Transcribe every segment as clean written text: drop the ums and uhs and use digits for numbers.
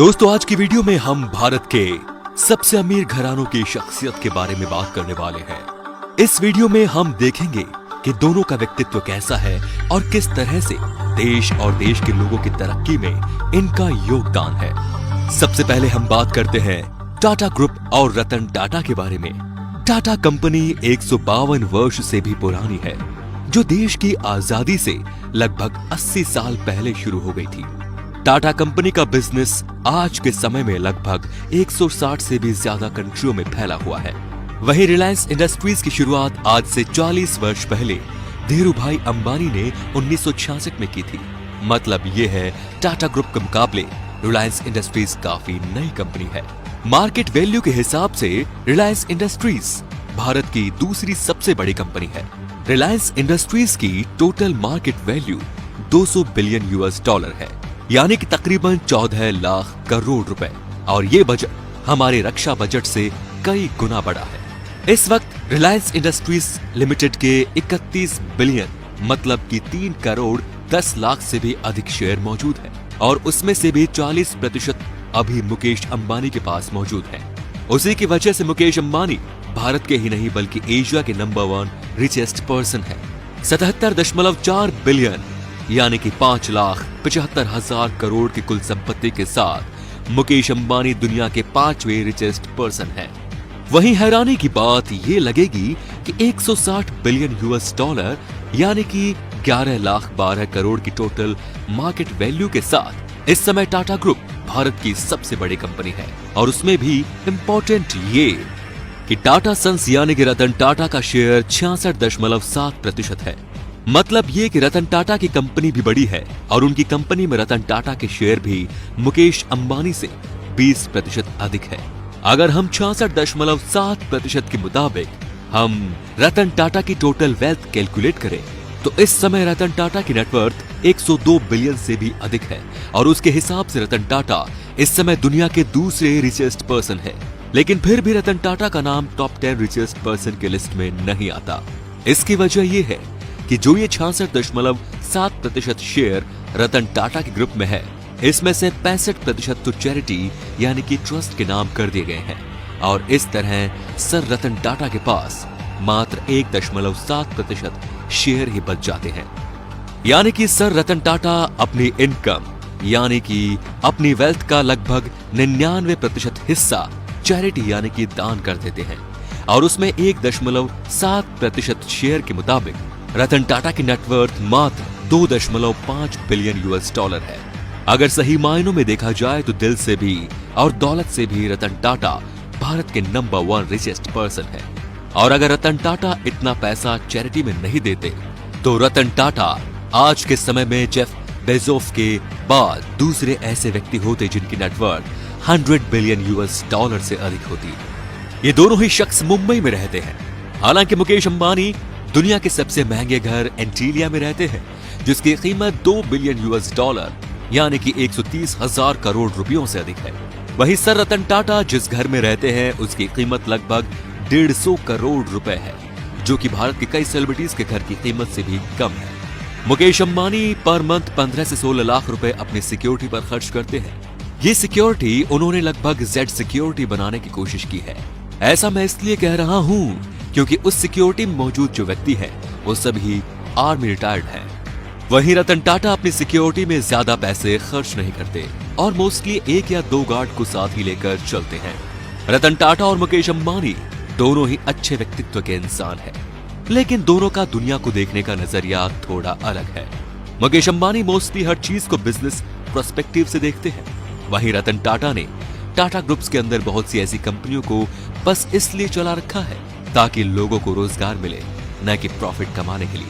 दोस्तों, आज की वीडियो में हम भारत के सबसे अमीर घरानों की शख्सियत के बारे में बात करने वाले हैं। इस वीडियो में हम देखेंगे कि दोनों का व्यक्तित्व कैसा है और किस तरह से देश और देश के लोगों की तरक्की में इनका योगदान है। सबसे पहले हम बात करते हैं टाटा ग्रुप और रतन टाटा के बारे में। टाटा कंपनी 152 वर्ष से भी पुरानी है, जो देश की आजादी से लगभग 80 साल पहले शुरू हो गई थी। टाटा कंपनी का बिजनेस आज के समय में लगभग 160 से भी ज्यादा कंट्रियों में फैला हुआ है। वहीं रिलायंस इंडस्ट्रीज की शुरुआत आज से 40 वर्ष पहले धीरूभाई अंबानी ने 1966 में की थी। मतलब ये है, टाटा ग्रुप के मुकाबले रिलायंस इंडस्ट्रीज काफी नई कंपनी है। मार्केट वैल्यू के हिसाब से रिलायंस इंडस्ट्रीज भारत की दूसरी सबसे बड़ी कंपनी है। रिलायंस इंडस्ट्रीज की total market value 200 billion US$ है, यानी कि तकरीबन 14 लाख करोड़ रुपए, और ये बजट हमारे रक्षा बजट से कई गुना बड़ा है। इस वक्त रिलायंस इंडस्ट्रीज लिमिटेड के 31 बिलियन मतलब कि 3 करोड़ 10 लाख से भी अधिक शेयर मौजूद है, और उसमें से भी 40% अभी मुकेश अंबानी के पास मौजूद है। उसी की वजह से मुकेश अंबानी भारत के ही नहीं बल्कि एशिया के नंबर 1 रिचेस्ट पर्सन है। 77.4 बिलियन यानी कि 5,75,000 करोड़ की कुल संपत्ति के साथ मुकेश अंबानी दुनिया के 5वें रिचेस्ट पर्सन है। वहीं हैरानी की बात ये लगेगी कि 160 बिलियन US$ यानी कि 11,12 करोड़ की टोटल मार्केट वैल्यू के साथ इस समय टाटा ग्रुप भारत की सबसे बड़ी कंपनी है। और उसमें भी इम्पोर्टेंट ये कि टाटा सन्स यानी कि रतन टाटा का शेयर 66.7% है। मतलब ये कि रतन टाटा की कंपनी भी बड़ी है, और उनकी कंपनी में रतन टाटा के शेयर भी मुकेश अंबानी से 20% अधिक है। अगर हम 66.7% के मुताबिक हम रतन टाटा की टोटल वेल्थ कैलकुलेट करें तो इस समय रतन टाटा की नेटवर्थ 102 बिलियन से भी अधिक है, और उसके हिसाब से रतन टाटा इस समय दुनिया के दूसरे रिचेस्ट पर्सन है। लेकिन फिर भी रतन टाटा का नाम टॉप 10 रिचेस्ट पर्सन के लिस्ट में नहीं आता। इसकी वजह यह है कि जो ये 66.7% शेयर रतन टाटा के ग्रुप में है, इसमें से 65% तो चैरिटी यानी कि ट्रस्ट के नाम कर दिए गए हैं, और इस तरह सर रतन टाटा के पास मात्र 1.7% शेयर ही बच जाते हैं। यानी कि सर रतन टाटा अपनी इनकम यानी कि अपनी वेल्थ का लगभग 99% हिस्सा चैरिटी यानी कि दान कर देते हैं, और उसमें 1.7% शेयर के मुताबिक रतन टाटा की नेटवर्थ मात्र 2.5 बिलियन US$ है। अगर सही मायनों में देखा जाए तो दिल से भी और दौलत से भी रतन टाटा भारत के नंबर 1 रिचेस्ट पर्सन है। और अगर रतन टाटा इतना पैसा चैरिटी में नहीं देते तो रतन टाटा आज के समय में जेफ बेजोस के बाद दूसरे ऐसे व्यक्ति होते जिनकी नेटवर्थ 100 बिलियन US$ से अधिक होती। ये दोनों ही शख्स मुंबई में रहते हैं। हालांकि मुकेश अंबानी दुनिया के सबसे महंगे घर एंटीलिया में रहते हैं, जिसकी कीमत 2 बिलियन US$ यानी कि 130,000 करोड़ रुपयों से अधिक है। वहीं सर रतन टाटा जिस घर में रहते हैं उसकी कीमत लगभग 150 करोड़ रुपए है, जो कि भारत के कई सेलिब्रिटीज के घर की कीमत से भी कम है। मुकेश अंबानी पर मंथ 15 से 16 लाख रुपए अपनी सिक्योरिटी पर खर्च करते हैं। ये सिक्योरिटी उन्होंने लगभग Z सिक्योरिटी बनाने की कोशिश की है। ऐसा मैं इसलिए कह रहा हूँ क्योंकि उस सिक्योरिटी में मौजूद जो व्यक्ति है वो सभी आर्मी रिटायर्ड हैं। वहीं रतन टाटा अपनी सिक्योरिटी में ज्यादा पैसे खर्च नहीं करते और मोस्टली 1 या 2 गार्ड को साथ ही लेकर चलते हैं। रतन टाटा और मुकेश अंबानी दोनों ही अच्छे व्यक्तित्व के इंसान हैं, लेकिन दोनों का दुनिया को देखने का नजरिया थोड़ा अलग है। मुकेश अंबानी मोस्टली हर चीज को बिजनेस पर्सपेक्टिव से देखते हैं, वहीं रतन टाटा ने टाटा ग्रुप्स के अंदर बहुत सी ऐसी कंपनियों को बस इसलिए चला रखा है ताकि लोगों को रोजगार मिले, न कि प्रॉफिट कमाने के लिए।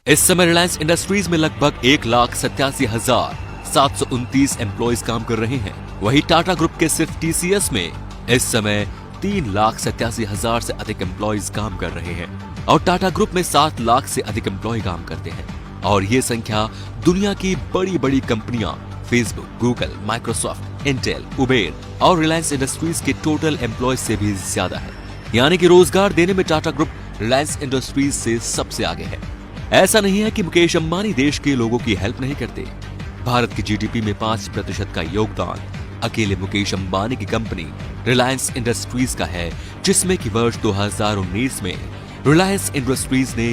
इस समय रिलायंस इंडस्ट्रीज में लगभग 1,87,729 एम्प्लॉइज काम कर रहे हैं। वहीं टाटा ग्रुप के सिर्फ TCS में इस समय 3,87,000 से अधिक एम्प्लॉइज काम कर रहे हैं, और टाटा ग्रुप में 7 लाख से अधिक एम्प्लॉय काम करते हैं। और ये संख्या दुनिया की बड़ी बड़ी कंपनियां Facebook, Google, Microsoft, Intel, Uber और रिलायंस इंडस्ट्रीज के टोटल एम्प्लॉय से भी ज्यादा है। यानी कि रोजगार देने में टाटा ग्रुप रिलायंस इंडस्ट्रीज से सबसे आगे है। ऐसा नहीं है कि मुकेश अंबानी देश के लोगों की हेल्प नहीं करते। भारत की GDP में 5% का योगदान अकेले मुकेश अंबानी की कंपनी रिलायंस इंडस्ट्रीज का है, जिसमें कि वर्ष 2019 में रिलायंस इंडस्ट्रीज ने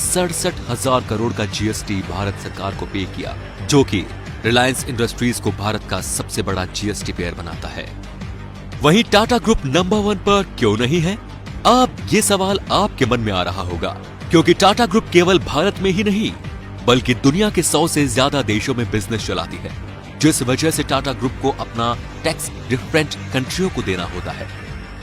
67,000 करोड़ का जीएसटी भारत सरकार को पे किया, जो कि रिलायंस इंडस्ट्रीज को भारत का सबसे बड़ा जीएसटी पेयर बनाता है। वहीं टाटा ग्रुप नंबर 1 पर क्यों नहीं है? अब ये सवाल आपके मन में आ रहा होगा, क्योंकि टाटा ग्रुप केवल भारत में ही नहीं बल्कि दुनिया के 100 से ज्यादा देशों में बिजनेस चलाती है, जिस वजह से टाटा ग्रुप को अपना टैक्स डिफरेंट कंट्रियों को देना होता है।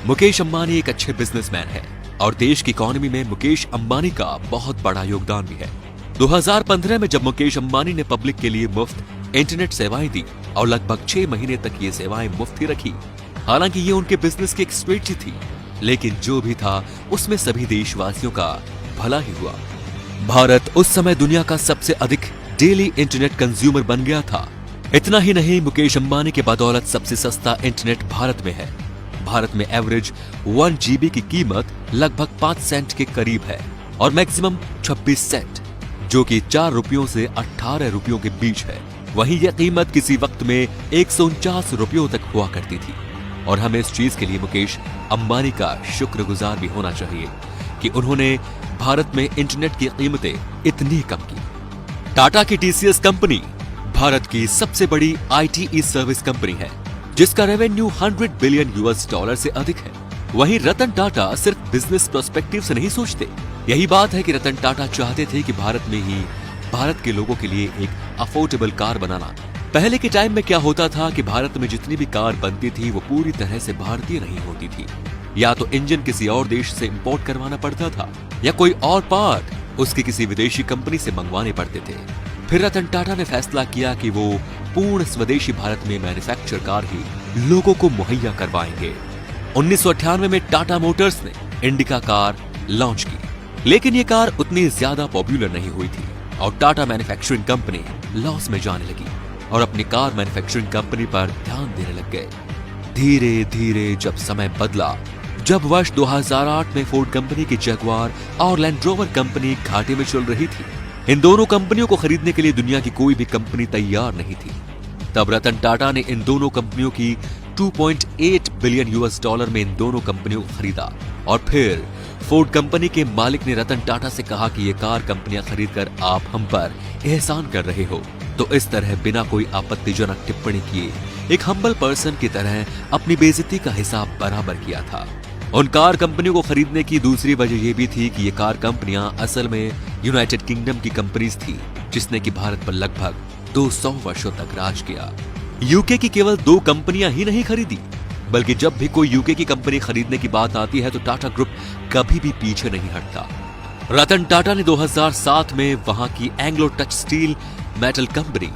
मुकेश अंबानी एक अच्छे बिजनेसमैन है और देश की इकोनॉमी में मुकेश अंबानी का बहुत बड़ा योगदान भी है। 2015 में जब मुकेश अंबानी ने पब्लिक के लिए मुफ्त इंटरनेट सेवाएं दी और लगभग 6 महीने तक ये सेवाएं मुफ्त ही रखी, हालांकि ये उनके बिजनेस की एक स्ट्रेटजी थी, लेकिन जो भी था उसमें सभी देशवासियों का भला ही हुआ। भारत उस समय दुनिया का सबसे अधिक डेली इंटरनेट कंज्यूमर बन गया था। इतना ही नहीं, मुकेश अंबानी के बदौलत सबसे सस्ता इंटरनेट भारत में है। भारत में एवरेज 1 GB की कीमत लगभग 5 सेंट के करीब है और मैक्सिमम 26 सेंट, जो कि 4 रुपयों से 18 रुपयों के बीच है। वहीं यह कीमत किसी वक्त में 149 रुपयों तक हुआ करती थी और हमें इस चीज के लिए मुकेश अंबानी का शुक्रगुजार भी होना चाहिए कि उन्होंने भारत में इंटरनेट की कीमतें इतनी कम की। टाटा की टीसीएस कंपनी भारत की सबसे बड़ी आईटी सर्विस कंपनी है, जिसका रेवेन्यू 100 बिलियन US$ से अधिक है। वहीं रतन टाटा सिर्फ बिजनेस पर्सपेक्टिव से नहीं सोचते। यही बात है कि रतन टाटा चाहते थे कि भारत में ही भारत के लोगों के लिए एक अफोर्डेबल कार बनाना। पहले के टाइम में क्या होता था कि भारत में जितनी भी कार बनती थी वो पूरी तरह से भारतीय नहीं होती थी, या तो इंजन किसी और देश से इंपोर्ट करवाना पड़ता था या कोई और पार्ट उसकी किसी विदेशी कंपनी से मंगवाने पड़ते थे। फिर रतन टाटा ने फैसला किया कि वो पूर्ण स्वदेशी भारत में मैन्युफैक्चर कार ही लोगों को मुहैया करवाएंगे। 1998 में टाटा मोटर्स ने इंडिका कार लॉन्च की, लेकिन ये कार उतनी ज्यादा पॉपुलर नहीं हुई थी और टाटा मैन्युफैक्चरिंग कंपनी लॉस में जाने लगी और अपनी कार मैन्युफैक्चरिंग कंपनी पर ध्यान देने लग गए। धीरे धीरे जब समय बदला, जब वर्ष 2008 में फोर्ड कंपनी की जगुआर और लैंड रोवर कंपनी घाटे में चल रही थी, इन दोनों कंपनियों को खरीदने के लिए दुनिया की कोई भी कंपनी तैयार नहीं थी। तब रतन टाटा ने इन दोनों कंपनियों की 2.8 बिलियन US$ में इन दोनों कंपनियों को खरीदा और फिर फोर्ड कंपनी के मालिक ने रतन टाटा से कहा कि ये कार कंपनियां खरीदकर आप हम पर एहसान कर रहे हो। तो इस तरह बिना कोई आपत्तिजनक टिप्पणी किए एक हम्बल पर्सन की तरह अपनी बेइज्जती का हिसाब बराबर किया था। उन कार कंपनियों को खरीदने की दूसरी वजह यह भी थी कि ये कार कंपनियां असल में यूनाइटेड किंगडम की कंपनीज थी, जिसने कि भारत पर लगभग 200 वर्षों तक राज किया। यूके की केवल 2 कंपनियां ही नहीं खरीदी, बल्कि जब भी कोई यूके की कंपनी खरीदने की बात आती है तो टाटा ग्रुप कभी भी पीछे नहीं हटता। रतन टाटा ने 2007 में वहां की Anglo touch steel metal company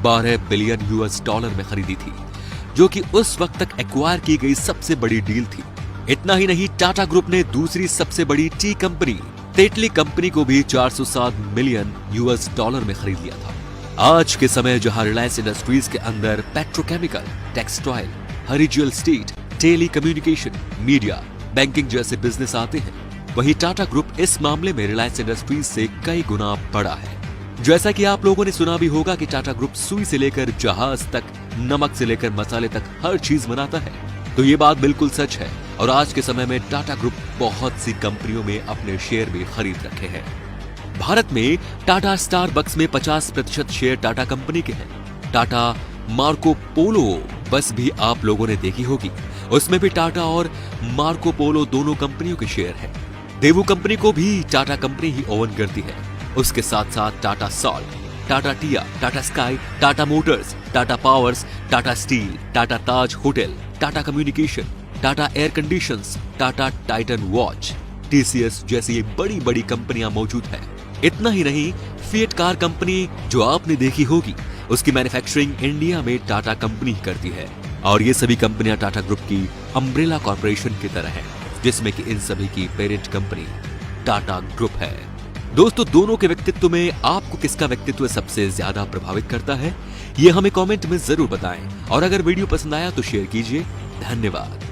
12 billion US$ में खरीदी थी, जो कि उस वक्त तक एक्वायर की गई सबसे बड़ी डील थी। इतना ही नहीं, टाटा ग्रुप ने दूसरी सबसे बड़ी टी कंपनी तेतली कंपनी को भी 407 मिलियन US$ में खरीद लिया था। आज के समय जहां रिलायंस इंडस्ट्रीज के अंदर पेट्रोकेमिकल, टेक्सटाइल, हरिजुअल steel, telecommunication, media, banking जैसे बिजनेस आते हैं, वहीं टाटा ग्रुप इस मामले में रिलायंस इंडस्ट्रीज से कई गुना बड़ा है। जैसा कि आप लोगों ने सुना भी होगा कि टाटा ग्रुप सुई से लेकर जहाज तक, नमक से लेकर मसाले तक हर चीज बनाता है, तो ये बात बिल्कुल सच है। और आज के समय में टाटा ग्रुप बहुत सी कंपनियों में अपने शेयर भी खरीद रखे हैं। भारत में टाटा स्टारबक्स में 50% शेयर टाटा कंपनी के हैं। टाटा मार्को पोलो बस भी आप लोगों ने देखी होगी, उसमें भी टाटा और मार्को पोलो दोनों कंपनियों के शेयर हैं। देवू कंपनी को भी टाटा कंपनी ही ओन करती है। उसके साथ साथ Tata salt, Tata tea, Tata Sky, Tata Motors, Tata powers, Tata steel, Tata Taj hotel, Tata communication, Tata air conditions, Tata Titan watch, TCS जैसी ये बड़ी बड़ी कंपनियां मौजूद है। इतना ही नहीं, फिएट कार कंपनी जो आपने देखी होगी, उसकी मैन्युफैक्चरिंग इंडिया में टाटा कंपनी करती है। और ये सभी कंपनियां टाटा ग्रुप की अम्ब्रेला कॉर्पोरेशन की तरह है, जिसमें कि इन सभी की पेरेंट कंपनी टाटा ग्रुप है। दोस्तों, दोनों के व्यक्तित्व में आपको किसका व्यक्तित्व सबसे ज्यादा प्रभावित करता है, ये हमें कमेंट में जरूर बताएं। और अगर वीडियो पसंद आया तो शेयर कीजिए। धन्यवाद।